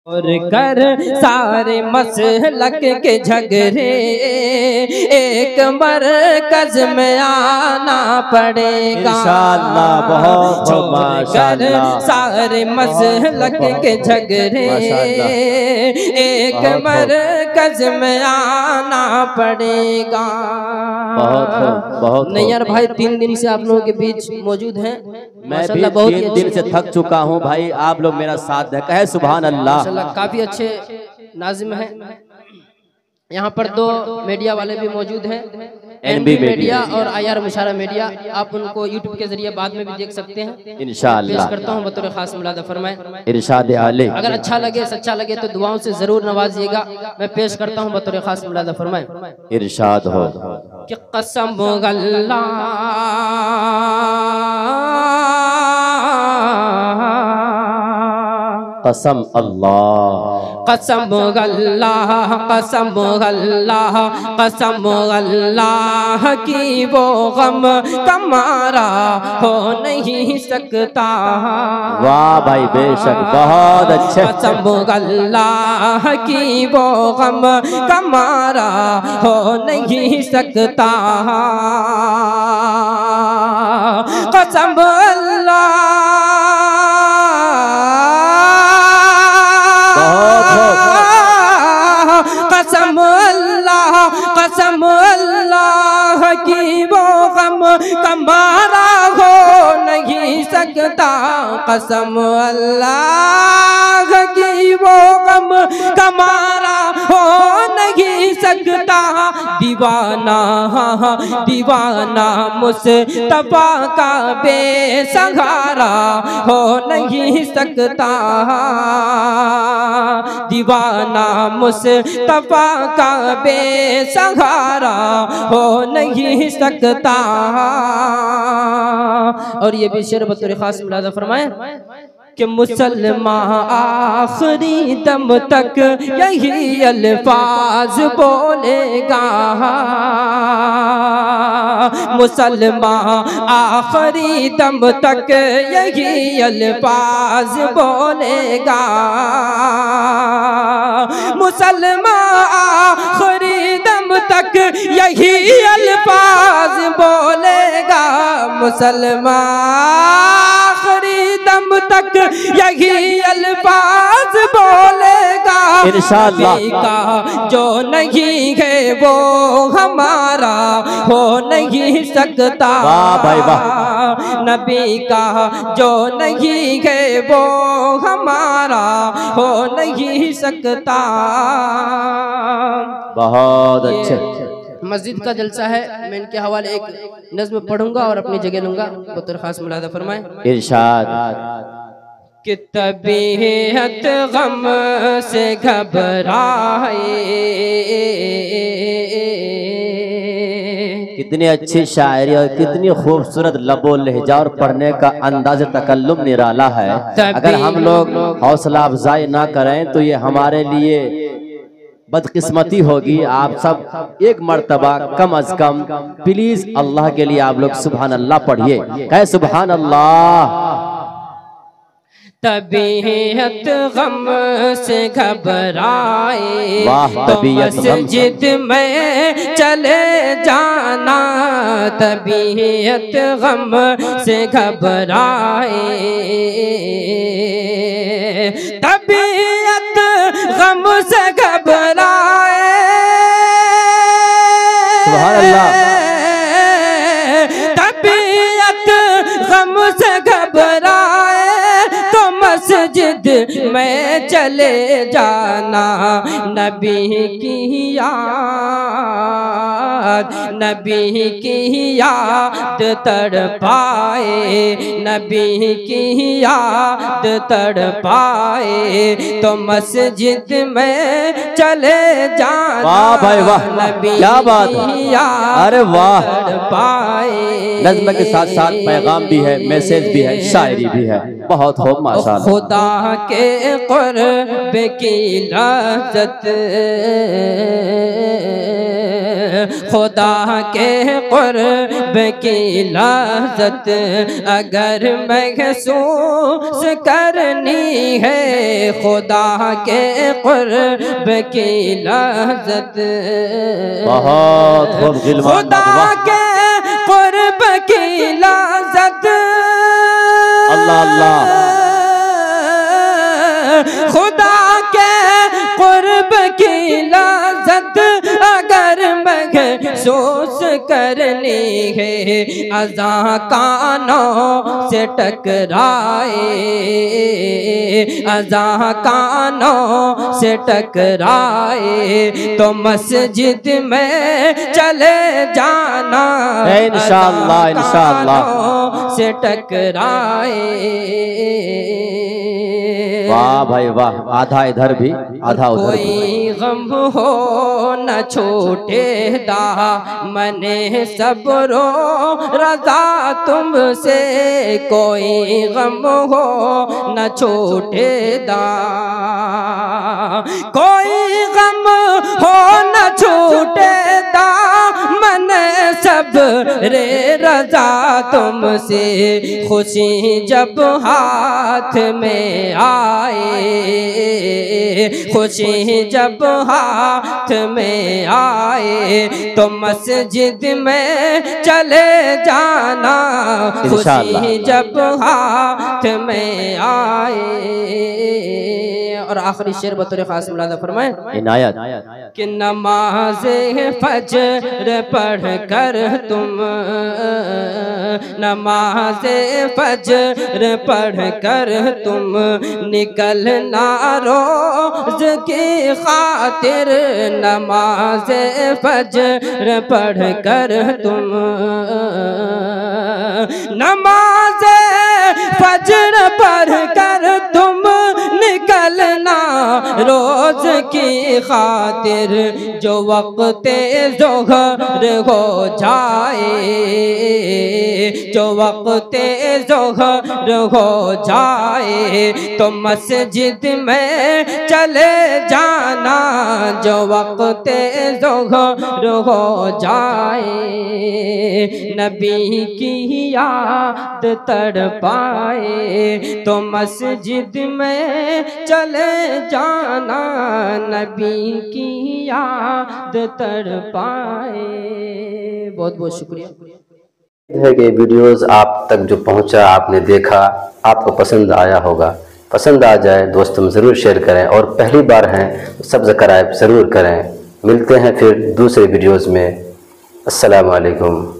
और कर सारे मसलक के झगड़े एक मरकज में आना पड़ेगा इंशाअल्लाह। बहुत माशाअल्लाह। सारे मसलक के झगड़े एक मरकज में आना पड़ेगा। बहुत नहीं यार भाई, 3 दिन से आप लोगों के बीच मौजूद हैं। मैं भी 3 दिन से थक चुका हूं भाई, आप लोग मेरा साथ दें, कहे सुभान अल्लाह। काफी अच्छे नाज़िम हैं। यहाँ पर 2 मीडिया वाले भी मौजूद हैं, एनबी मीडिया और आईआर मुशारा मीडिया। आप उनको यूट्यूब के जरिए बाद में भी देख सकते हैं इंशाअल्लाह। पेश करता हूँ बतौर खास मुलादा फरमाएं इरशाद आले। अगर अच्छा लगे सच्चा लगे तो दुआओं से जरूर नवाजिएगा। मैं पेश करता हूँ बतौर खास मुलादा फरमाएं इरशाद हो कि कसम अल्लाह कसम अल्लाह कसम अल्लाह कसम अल्लाह कसम अल्लाह की वो गम कमारा हो नहीं सकता। वाह भाई बेशक बहुत अच्छे। कसम अल्लाह की वो गम कमारा हो नहीं सकता। कसम अल्लाह कसम अल्लाह कसम अल्लाह की वो गम कमारा हो नहीं सकता। कसम अल्लाह की वो गम कमारा हो नहीं सकता। दीवाना दीवाना मुस्तफा का बेसहारा हो नहीं सकता। दीवाना मुस्तफा का बेसहारा हो नहीं सकता। और ये भी शेर बतौर खास मुलादा फरमाए कि मुसलमान आखिरी दम तक यही अल्फाज बोलेगा। मुसलमान आखिरी दम तक यही अल्फाज बोलेगा। मुसलमान आखिरी दम तक यही अल्फाज बोलेगा। मुसलमान आखिरी दम तक यही अल्फाज बोलेगा। इंशाअल्लाह का जो नहीं है वो हमारा हो नहीं सकता। वाह भाई वाह। नबी का जो नहीं है वो हमारा हो नहीं सकता। बहुत अच्छे। मस्जिद का जलसा है, मैं इनके हवाले एक नज़्म पढ़ूंगा और अपनी जगह लूंगा। बतौर खास मुलादा फरमाएं इरशाद कि तबीयत गम से घबराए। कितनी अच्छी शायरी और कितनी खूबसूरत लबो लहजा और पढ़ने का अंदाज तकल्लुम निराला है। अगर हम लोग हौसला अफजाई ना करें तो ये हमारे लिए बदकिस्मती होगी। आप सब एक मर्तबा कम अज कम प्लीज अल्लाह के लिए आप लोग सुभान अल्लाह पढ़िए, कहे सुभान अल्लाह। तबीयत गम से घबराए तो मस्जिद में चले जाना। तबीयत गम से घबराए तबीयत गम से घबराए। सुभान अल्लाह। तबीयत गम से घबराए तो मस्जिद में चले जाना। नबी की याद नबी की याद तड़पाए। नबी की याद तड़पाए तो मस्जिद में चले जाना। वाह भाई वाह, नबी क्या बात है। अरे वाह। तड़पाए। नज़्म के साथ साथ पैगाम भी है, मैसेज भी है, शायरी भी है। बहुत हो माशाअल्लाह। खुदा के क़ुर्ब की लज़्ज़त खुदा के क़ुर्ब की लज़्ज़त अगर महसूस करनी है, खुदा के क़ुर्ब की लज़्ज़त बहुत खूब, खुदा के क़ुर्ब की लज़्ज़त, अल्लाह अल्लाह, खुदा के क़ुर्ब की लज़्ज़त अगर महसूस करनी है, अज़ां कानों से टकराए, अज़ां कानों से टकराए तो मस्जिद में चले जाना, इंशाअल्लाह इंशाअल्लाह से टकराए। वाह भाई वाह, आधा इधर भी आधा उधर भी। कोई गम हो न छोटे दामने सब्रो रज़ा तुमसे, कोई गम हो न छोटे दा, कोई गम हो न छूटे दामन सब रे रज़ा तुमसे, खुशी जब हाथ में आए, खुशी जब हाथ में आए तो मस्जिद में चले जाना, खुशी जब हाथ में आए। और आखिरी शेर बतौर खास मुलाज़ा फरमाए इनायत कि नमाज़े फज्र पढ़ कर तुम, नमाज़े फज्र पढ़ कर तुम निकलना रोज़ की खातिर, नमाज़े फज्र पढ़ कर तुम, नमाज़े फज्र पढ़ कर तुम निकलना रोज की खातिर, जो वक़्ते ज़ोहर हो जाए, जो वक़्ते ज़ोहर हो जाए तो मस्जिद में चले जाना, जो वक़्ते ज़ोहर हो जाए नबी की याद तड़पाए तो मस्जिद में चले जाना, नबी की याद तड़पाए। बहुत बहुत शुक्रिया है कि वीडियोस आप तक जो पहुंचा, आपने देखा, आपको पसंद आया होगा। पसंद आ जाए दोस्तों में ज़रूर शेयर करें और पहली बार हैं तो सब्सक्राइब ज़रूर करें। मिलते हैं फिर दूसरे वीडियोस में। अस्सलामु अलैकुम।